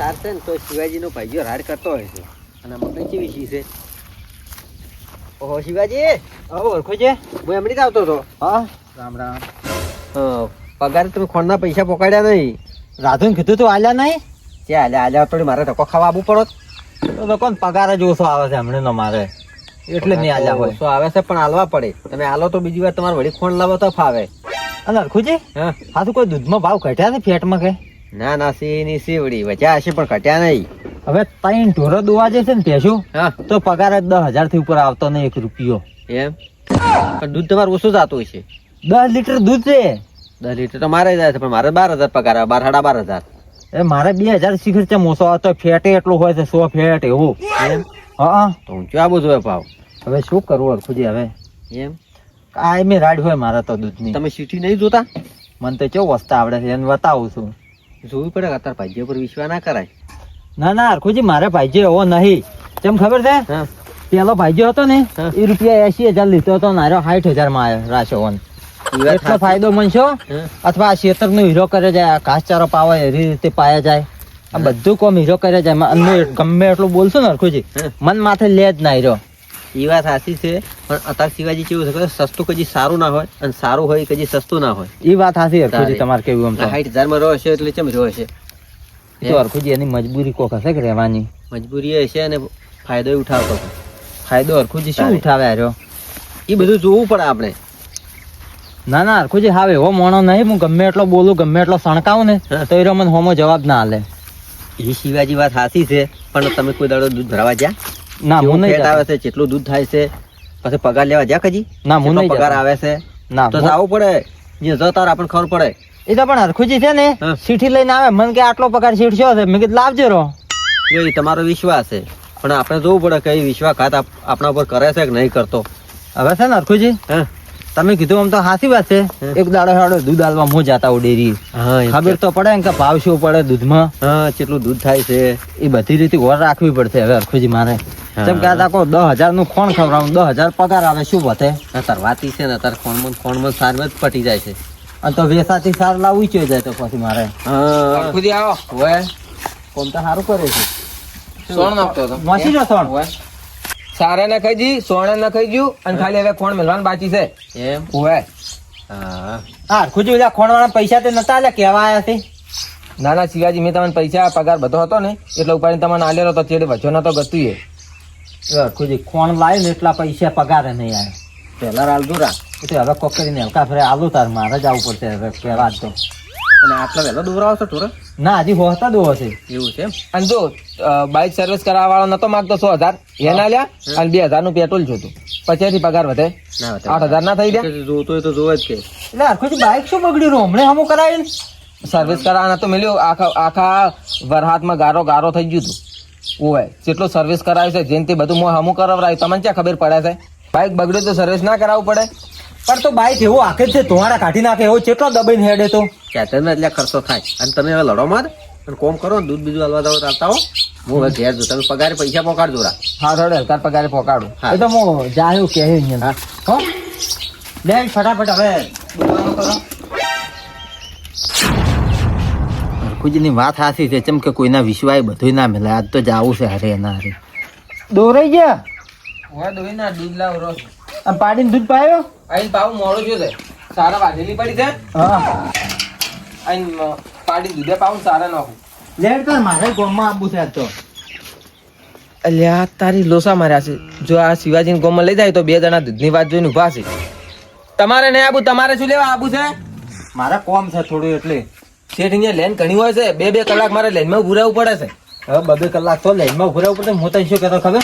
તાર છે ને તો શિવાજીનો ભાઈઓ રાડ કરતો હોય છે અને મકઈ કેવી શી છે. ઓહો શિવાજી ઓળખો છે? હું એમની જ આવતો હતો. હા રામ રામ. પગાર તમે ખોણના પૈસા પકડ્યા નહીં. રાધુને કીધું તું આલ્યા નહીં? છે આલ્યા થોડી મારે ધક્કો ખાવા આવવું પડત. તો કોણ પગાર જ ઓછો આવે છે હમણાં નો મારે એટલે નહીં આલ્યા હોય. શું આવે છે પણ હાલવા પડે. તમે હાલો તો બીજી વાર તમારે વળી ખોણ લાવો તો ફાવે. અને હરખુજી હા તું કોઈ દૂધમાં ભાવ ઘટ્યા છે ફેટમાં કે? ના ના સી વળી વચ્યા હશે પણ ઘટ્યા નહીં. હવે ત્રણ ઢોરો દોવા જે છે ને ભેંસું તો પગાર જ 10,000 થી ઉપર આવતો નહીં 1 રૂપિયો. એમ પણ દૂધ તમારું ઓછું જતું હશે. 10 લીટર દૂધ છે. 10 લીટર તો મારે જાય છે પણ મારે 12,000 પગાર આવે. 12,500. એ મારે 2,000 શીખર છે મોસો આવતો. ફેટે એટલું હોય છે 100 ફેટ એવું. એમ હા તો ઊંચું આવું જોઈએ ભાવ. હવે શું કરવું હરખુજી? હવે એમ આ મેં રાડ હોય મારા તો દૂધની. તમે સીટી નહીં જોતા? મને તો કેવું વસ્તા આવડે છે એને બતાવું છું. જોવું પડે કે અત્યારે ભાગ્ય પર વિશ્વાસ ના કરાય. ના ના હરખુજી મારે ભાઈજો એવો નહીં. કેમ ખબર છે? પેલો ભાઈજો હતો ને એ રૂપિયા 80,000 લીધો હતો, નારો 60,000 માં આવ્યો રાશોવન. એટલો ફાયદો મનશો. અથવા આ ખેતર નો હીરો કરે જાય, ઘાસચારો પાવે એવી રીતે પાયા જાય. આ બધું કોમ હીરો કરે જાય. અને ગમે એટલું બોલશું ને હરખુજી મન માથે લે જ ના હીરો. એ વાત સાચી છે પણ અત્યારે શિવાજી કેવું છે સસ્તું કદી સારું ના હોય અને સારું હોય કદી સસ્તું ના હોય. એ વાત સાચી હરખુજી તમારે કેવું. એમ 60,000 માં રહ્યો હશે એટલે કેમ રહ્યો હશે? તો હરખુજી એની મજબૂરી કોક હશે કે રહેવાની. મજબૂરી હશે અને ફાયદો ઉઠાવતો. ફાયદો હરખુજી શું ઉઠાવે આવ્યો? એ બધું જોવું પડે આપણે. ના ના હરખુજી હાવ એવો મોણો નહીં. હું ગમે એટલો બોલું ગમે એટલો સણકાવું ને તો એ મને હોમો જવાબ ના આલે. એ શિવાજી વાત સાચી છે પણ તમે કોઈ દાડો દૂધ ભરાવા જ્યાં? ના હું નહીં આવે છે કેટલું દૂધ થાય છે પછી પગાર લેવા જ્યાં કજી? ના હું નહીં પગાર આવે છે ના તો આવવું પડે. જે જતા આપણને ખબર પડે. એ તો પણ હરખુજી છે ને સીઠી લઈને આવે મને કે આટલો પગાર સીઠ છે. મેં કીધું લાવજો રો. એ તમારો વિશ્વાસ છે પણ આપણે જોવું પડે કે વિશ્વાસઘાત આપણા ઉપર કરે છે કે નહીં કરતો. હવે છે ને હરખુજી તમે કીધું આમ તો સાચી વાત છે. એક દાડો હાડો દૂધ આલવા હું જાતા હું ડેરી. ખબર તો પડે ને કે ભાવ શું પડે દૂધમાં. કેટલું દૂધ થાય છે એ બધી રીતે ગોળ રાખવી પડશે હવે હરખુજી મારે. જેમ કે આ 10,000 નું ખોણ ખવડાવું 10,000 પગાર આવે શું વધે? અત્યારે વાતી છે ને અત્યારે ખોણમાં સારમાં જ પટી જાય છે. અને તો વેસાથી સાર લાવવું છે જાય તો પછી મારે ખુદી આવો હોય કોમ તો સારું કરે છે. સોણ નાખતો હતો મસી જો સોણ સારે ના ખાઈ જી સોણે ના ખાઈ ગયું અને ખાલી હવે ખોણ મેળવાનું બાકી છે. એમ હોય હા ખુજી બધા ખોણ વાળા પૈસા તે નતા આલ્યા કેવા આયા તે? ના ના શિવાજી મેં તમને પૈસા પગાર બધો હતો ને એટલે ઉપાડીને તમને આલેલો તો ચેડે વચ્ચો નતો ગતું એ. ખુજી ખોણ લાવી ને એટલા પૈસા પગાર નહીં આવ્યા. પેલા રાલદુ રા એટલે હવે કોક કરીને હલકા ફરે આલું તાર મારે જ આવવું પડશે હવે કહેવા જ તો. અને આટલા વહેલો દોરાવો છો ટોર? ના હજી હોતા દો હશે એવું છે. અને જો બાઇક સર્વિસ કરાવવા વાળો નતો માંગતો 100,000 એના લ્યા અને 2,000 નું પેટ્રોલ જોતું. પછી પગાર વધે 8,000 ના થઈ ગયા. જોતો હોય તો જોવે જ કે. એટલે હરખુજી બાઈક શું બગડ્યું હમણાં હમું કરાવી સર્વિસ કરાવવા નતો મેલ્યો. આખા વરહાતમાં ગારો થઈ ગયું હતું. ઓય જેટલું સર્વિસ કરાવે છે જેન તે બધું હું હમું કરાવરાય તમને ક્યાં ખબર પડે છે? બાઇક બગડ્યું તો સર્વિસ ના કરાવવું પડે? પણ તો બાઈક એવું આખે છે ધોવાડા કાઢી નાખે એવો કેટલો દબાઈને હેડે તો ખેતરમાં એટલે ખર્ચો થાય. અને તમે હવે લડો માં અને કોમ કરો ને દૂધ બીજું હલવા દો આવતા હો. હું હવે ઘેર જો તમે પગારે પૈસા પોકાડજો રા. હા થોડે હલકાર પગારે પોકાડું. એ તો હું જાયું કે અહીંયા હો લે ફટાફટ હવે બોલવાનું કરો. હરખુજીની વાત સાચી છે. ચમ કે કોઈના વિશ્વાસ બધું ના મળે. આજ તો જાવું છે હરે ના હરે દોરાઈ ગયા હોય દોઈ ના દૂધ લાવ રોજ આમ પાડીને દૂધ પાયો. આઈને પાવું મોડું જો છે સારા વાઢેલી પડી છે. હા આઈને પાડી દૂધે પાવું સારા નાખું. લેટ કર મારે ગોમમાં આવવું છે આજ તો. અલ્યા તારી લોસા માર્યા છે. જો આ શિવાજી ગોમમાં લઈ જાય તો 2 જણા દૂધની વાત જોઈને ઉભા છે. તમારે નહીં આબુ તમારે શું લેવા આબુ છે? મારે કોમ છે થોડું એટલે શેઠ અહીંયા લેન ઘણી હોય છે. 2 કલાક મારે લેનમાં ઉભું રહેવું પડે છે. હવે 2 કલાક તો લાઈનમાં ઉભું રહેવું પડે. હું તને શું કહેતો ખબર?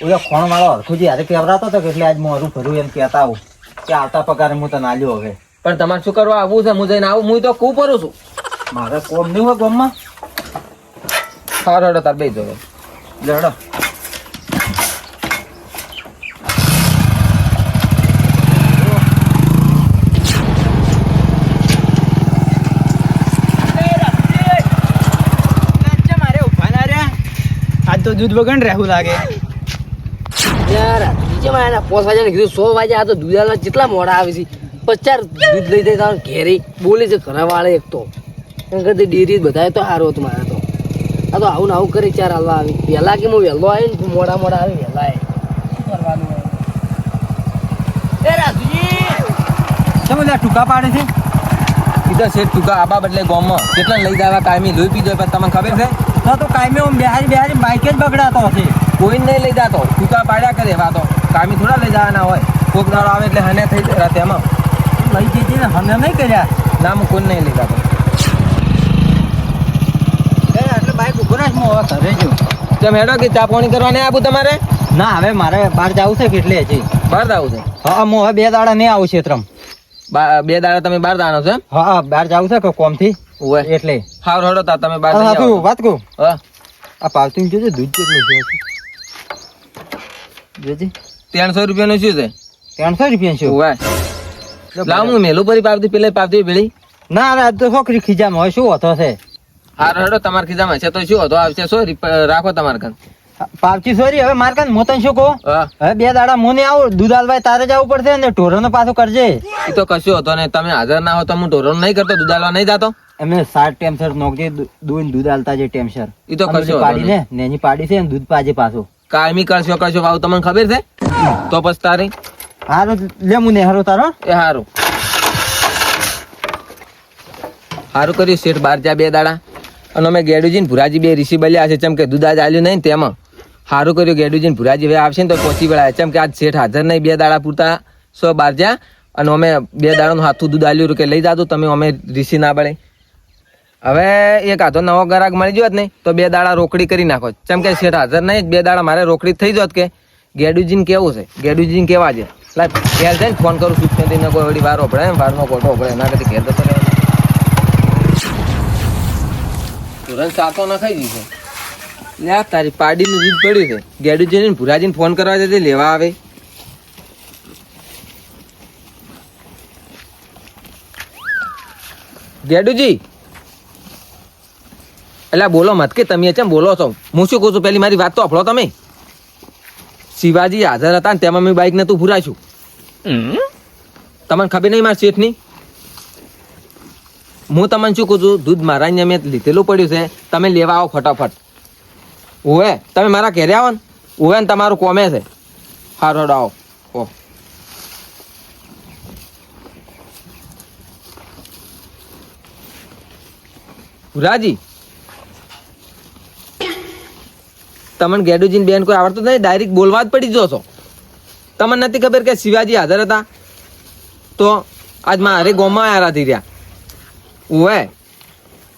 ઓલો ખોણ વાળો હરખુજી હારે કેવરાતો હતો કે એટલે આજ મોરું ભર્યું એમ કહેતા આવું કે આવતા પગારે હું તને આલ્યો. હવે પણ તમારે શું કરવા આવવું છે? હું જઈને આવું. હું તો કું પરું છું. મારે કોમ નહીં હોય ગામમાં. સારો તાર બે જો લેડો તો દૂધ વગર રહેવું લાગે યાર. બીજામાં એના 5 વાગ્યા કીધું 100 વાગ્યા. આ તો દૂધાલા કેટલા મોડા આવે છે. 50 દૂધ લઈ જાય ઘેરી બોલે છે ઘરવાળે એક તો ડેરી બધા તો સારું હતું મારે તો. આ તો આવું ને આવું કરી ચાર હાલવા આવી પહેલા કે હું વહેલો આવી ને મોડા મોડા આવી વહેલા આવી શું કરવાનું હોય? એ રાજુજી તમે બધા ટૂંકા પાડે છે કીધો શેઠ ટૂંકા આબા બદલે ગોમમાં કેટલા લઈ જવા કાયમી લોહી પીધો પણ તમને ખબર છે તો કાયમી આમ બેહારી બાઈક જ બગડાતો હશે. કોઈ નહીં લઈ જતો ટૂંકા પાડ્યા કરે એવા તો કાયમી થોડા લઈ જવાના હોય કોક દાડો આવે એટલે હને થઈ જાય તેમાં લઈ જઈએ ને અમે નહીં કર્યા. ના હું કોઈ નહીં લઈ જતો એટલે બાઈક ઉભો રાખ, હું હવે ઘરે જઉં. તેમ હેડો કે ચા પાણી કરવા નહીં આવું તમારે ના હવે મારે બહાર જવું છે કેટલે હજી. બહાર જવું છે હા હું હવે 2 દાડા નહીં આવું ક્ષેત્રમ. 2 દાડા તમે બહાર જવાનો છો એમ? હા બહાર જવું છે કે કોમથી ઓવે એટલે. હાર હડો તા તમે બહાર હા, જઈ આવો. વાત કહું હા આ પાવતી જોજો દૂધ કેટલું છે જોજે. 300 રૂપિયાનું શું છે 300 રૂપિયા છે. ઓવે લાવ હું મેલું પરી પાવતી પેલે પાવતી ભેળી ના ના આજ તો છોકરી ખીજામાં હોય શું હતો છે. હાર હડો તમારા ખિસ્સામાં છે તો શું હતો આવશે સો રાખો તમારે કાન પાવતી સોરી હવે માર કાન મોતન શું કહો હા હવે 2 દાડા મોને આવું દૂધ આલવાય તારે જવું પડશે ને ઢોરોનો પાછો કરજે. એ તો કશું હતો ને તમે હાજર ના હો તો હું ઢોરણ નહીં કરતો દુધાલવા નહીં જાતો એમને 7 ટેમસર નોકજે દૂધ આલતા જે ટેમસર ઈ તો કશો પાડી ને નેની પાડી છે ને દૂધ પાજે પાછું. કાયમી કરશો ભાવ તમને ખબર છે તો પછી તારી હારું લે મુને હારો તારો. એ હારું હારું કર્યું શેઠ બહાર જા 2 દાડા અને અમે ગેડુજીને ભુરાજી 2 ઋષિ બલ્યા છે ચમ કે દૂધ આજ આલ્યું નહીં ને તેમાં હારું કર્યું ગેડુજીને ભુરાજી હવે આવશે ને તો પહોંચી વળાય ચમ કે આજ શેઠ હાજર નહીં 2 દાડા પૂરતા સો બહાર જા અને અમે 2 દાડાનું હાથું દૂધ આલ્યું કે લઈ જાતું તમે અમે ઋષિ ના બળે હવે એક આધો નવો ગ્રાહક મળી જોત ને તો 2 દાડા રોકડી કરી નાખો ચમ કે શેઠ હાજર નહીં 2 દાડા મારે રોકડી થઈ જોત કે ગેડુજીને કેવું છે ગેડુજીને કેવા છે લા ઘેર જઈને ફોન કરું સૂચના કોઈ વળી વાર ઓપડે વારનો કોટો ઓપડે એના કરતી ઘેર જતો રહે તુરંત સાતો ના ખાઈ જશે લે તારી પાડીનું દૂધ પડ્યું છે ગેડુજીને ભુરાજીને ફોન કરવા જતી લેવા આવે ગેડુજી એટલે બોલો મત કે તમે ચમ બોલો છો હું શું કહું છું પેલી મારી વાત તો અફળો તમે શિવાજી હાજર હતા ને તેમાં મેં બાઈક ને તું ભૂરાશું તમને ખબર નહીં મારા શેઠની હું તમને શું કહું છું દૂધ મારા અહીંયા મેં લીધેલું પડ્યું છે તમે લેવા આવો ફટાફટ ઓવે તમે મારા ઘેરે આવો ને ઓવે ને તમારું કોમે છે હારો આવો ઓ ભુરાજી તમને ગેડુજીન બેન કોઈ આવડતું નહીં ડાયરેક્ટ બોલવા જ પડી જો છો તમને નથી ખબર કે શિવાજી હાજર હતા તો આજ મારે ગોમાં આવ્યા થઈ રહ્યા ઓવે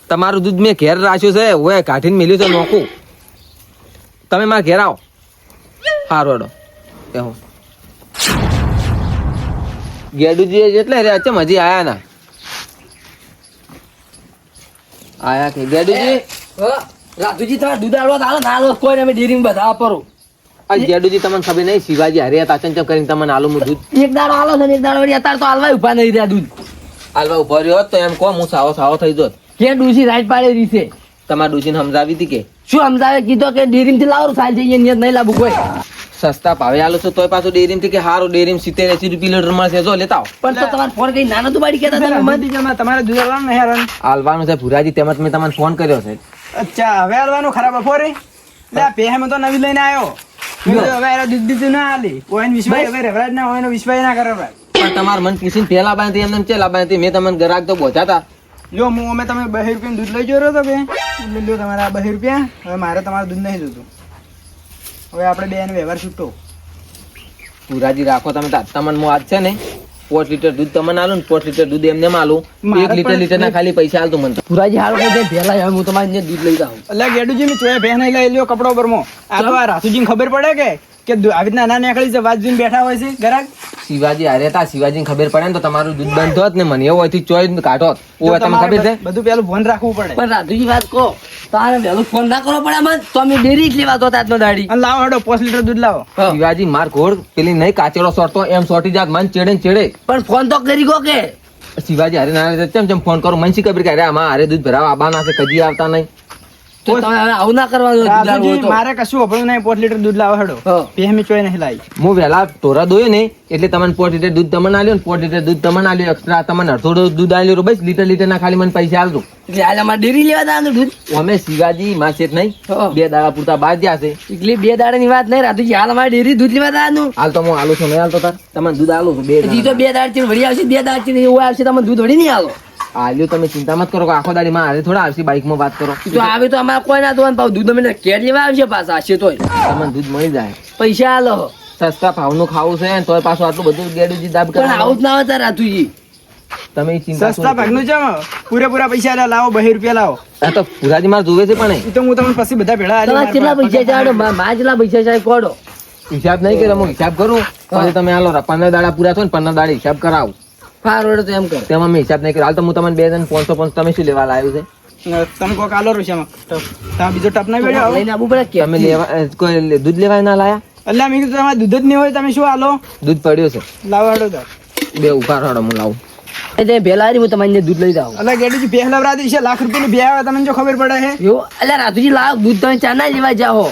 તમારું દૂધ મેં ઘેર રાખ્યું છે ઓવે કાઢીને મેલ્યું છે નોખું તમે મારા ઘેર આવો હારો હડો કહો ગેડુજી એટલે રે ચમ હજી આયા ના આયા કે ગેડુજી રાજુજી તમારે દૂધ આલવા તો આલો ના આલો કોઈ અમે ડેરીંગ બધા વાપરો આ ગેડુજી તમને ખબર નહીં શિવાજી હારે હતા ચંચમ કરીને તમને આલુ હું દૂધ એક દાડો આલો છે ને એક દાડો વળી અત્યારે તો આલવા ઉભા નહીં રહ્યા દૂધ હાલવા ઉભો રહ્યો હોત તો એમ કહો હું સાવો થઈ જોત કે ડૂસી રાઈટ પાડે રીસે તમારા ડૂસીને સમજાવી હતી કે શું સમજાવે કીધો કે ડેરીમ થી લાવો સાલ જઈએ નિયત નહીં લાવવું કોઈ સસ્તા ભાવે આલો છો તોય પાછું ડેરીમ થી કે હારું ડેરીમ 70-80 રૂપિયા લીટર મળશે જો લેતા આવો પણ તો તમારે ફોન કઈ નાનો તો બાડી કેતા તમે મન તમારે દૂધ આલવાનું નહીં હાલવાનું. હાલવાનું છે ભુરાજી તેમજ મેં તમને ફોન કર્યો છે અચ્છા હવે હાલવાનું ખરાબ બપોરે લે આ પેહે તો નવી લઈને આવ્યો મેં કીધું હવે આ દૂધ દીધું ના હાલી કોઈ વિશ્વાસ હવે રેવરાજ ના હોય વિશ્વાસ ના કરે પણ તમારા મન પૂછીને પેલા બાંધી એમને ચેલા બાંધી મેં તમને ગ્રાહક તો પહોંચાતા લ્યો હું અમે તમે 2 રૂપિયાનું દૂધ લઈ જોયો હતો કે એટલે લ્યો તમારા 2 રૂપિયા હવે મારે તમારું દૂધ નહીં જોતું હવે આપણે બે એનો વ્યવહાર છૂટો ભુરાજી રાખો તમે તમને હું આજ છે ને 5 લીટર દૂધ તમને આલું ને 5 લીટર દૂધ એમને આલું મારે 1 લીટર ના ખાલી પૈસા આલતું મને પુરાજી હાલો કહી દે પહેલા હવે હું તમારે દૂધ લઈ જાઉં એટલે ગેડુજી મેં ચોયા ભેં નહીં લઈ લ્યો કપડો ઉપરમાં આ તો આ રાસુજીને ખબર પડે કે આવી રીતના ના નીકળી છે વાત જોઈને બેઠા હોય છે ગ્રાહક શિવાજી હારે હતા શિવાજીને ખબર પડે ને તો તમારું દૂધ બંધ હોત ને મને એવું હોય ચોઈ કાઢો ઓવે તમને ખબર છે બધું પેલું ફોન રાખવું પડે પણ રાજુજી વાત કહો તારે વહેલું ફોન ના કરવો પડે મને તો અમે ડેરી જ લેવા તો આજનો દાડી અને લાવો હડો 5 લીટર દૂધ લાવો શિવાજી માર ઘોડ પેલી નહીં કાચેડો સોટતો એમ સોટી જાત મન ચેડે ને ચેડે પણ ફોન તો કરી ગો કે શિવાજી હારે ના ચમ ચમ ફોન કરું મને શી ખબર કે અરે આમાં હારે દૂધ ભરાવા આબાના છે કદી આવતા નહીં તો તમે હવે આવું ના કરવાનું દૂધ લાવવું રાજુજી, હોય તો. મારે કશું વાપરવું નહીં, 5 લીટર દૂધ લાવો હેડો. હા. ભેહ મેં ચોય નહીં લાવી. હું વહેલા ઢોરા દોયો ને એટલે તમને 5 લીટર દૂધ તમને આલ્યો ને 5 લીટર દૂધ તમને આલ્યો એક્સ્ટ્રા તમને અડધો દૂધ આલ્યો બસ લીટર ના ખાલી મને પૈસા આલજો એટલે હાલ અમારે ડેરી લેવા દાવાનું દૂધ. અમે શિવાજી માં શેઠ નહીં હા. 2 દાડા પૂરતા બહાર જ્યાં છે એટલે 2 દાડાની વાત નહીં રાજુજી, હાલ અમારે ડેરી દૂધ લેવા દાવાનું. હાલ તો હું આલું છું નહીં હાલતો તાર તમને દૂધ આલું છું 2 હજી તો 2 દાડા થી વળી આવશે, 2 દાડા થી એવું આવશે તમે દૂધ વળી નહીં આલો. આલ્યો તમે ચિંતા મત કરો કે આખો દાડી માં હારે થોડા આવશે બાઈકમાં વાત કરો તો આવે તો અમારે કોઈ ના દોવાનું પાછું દૂધ અમે કેર લેવા આવશે પાછા હશે તોય તમને દૂધ મળી જાય પૈસા આલો. સસ્તા ભાવનું ખાવું છે ને તોય પાછું આટલું બધું ગેડુજી દાબ પણ કરે આવું જ ના હોય રાજુજી. તમે ઈ ચિંતા સસ્તા ભાગનું છે આમાં. પૂરેપૂરા પૈસા લાવો, 2 રૂપિયા લાવો. આ તો પુરાજી માર જોવે છે પણ એ તો હું તમને પછી બધા ભેળા આલી. તમારે કેટલા પૈસા ચાડો મારા જેટલા પૈસા ચાલે કોડો. હિસાબ નહીં કર્યો હું હિસાબ કરું પછી તમે આલો 15 દાડા પૂરા થાય ને 15 દાડા હિસાબ કરાવું ફાર તો એમ કરો. તેમાં મેં હિસાબ નહીં કર્યો હાલ તો હું તમને 2 જણ 500 તમે શું લેવા લાવ્યું છે તમે કોક આલો રૂપિયામાં ટપ. તમે બીજો ટપ ના વેડ્યો હવે? લઈને આવવું પડે કે તમે લેવા કોઈ દૂધ લેવા ના લાયા એટલે મેં કીધું તમારે દૂધ જ નહીં હોય, તમે શું આલો? દૂધ પડ્યું છે લાવો હેડો તાર. 2 ઉભા રહો હું લાવું તે ભેલા હારી હું તમારી દૂધ લઈ જાઉં. એટલે ગેડીજી ભેહ લવરાતી છે, લાખ રૂપિયાની ભેહ આવે, તમને જો ખબર પડે છે. એવું એટલે રાજુજી લાવ દૂધ તમે ચા ના લેવા જાઓ.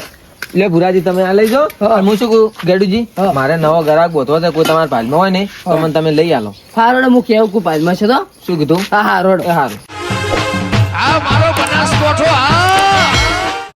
એટલે ભુરાજી તમે આ લઈ જાઓ અને હું શું કહું ગેડુજી હા. મારે નવો ગ્રાહક ગોતવો છે કોઈ તમારા ભાલમાં હોય ને તો મને તમે લઈ આલો ફારોડે હું કેવું કું પાલમાં છે તો શું કીધું હા હા રોડ એ સારું આ મારો બનાસકોઠો આ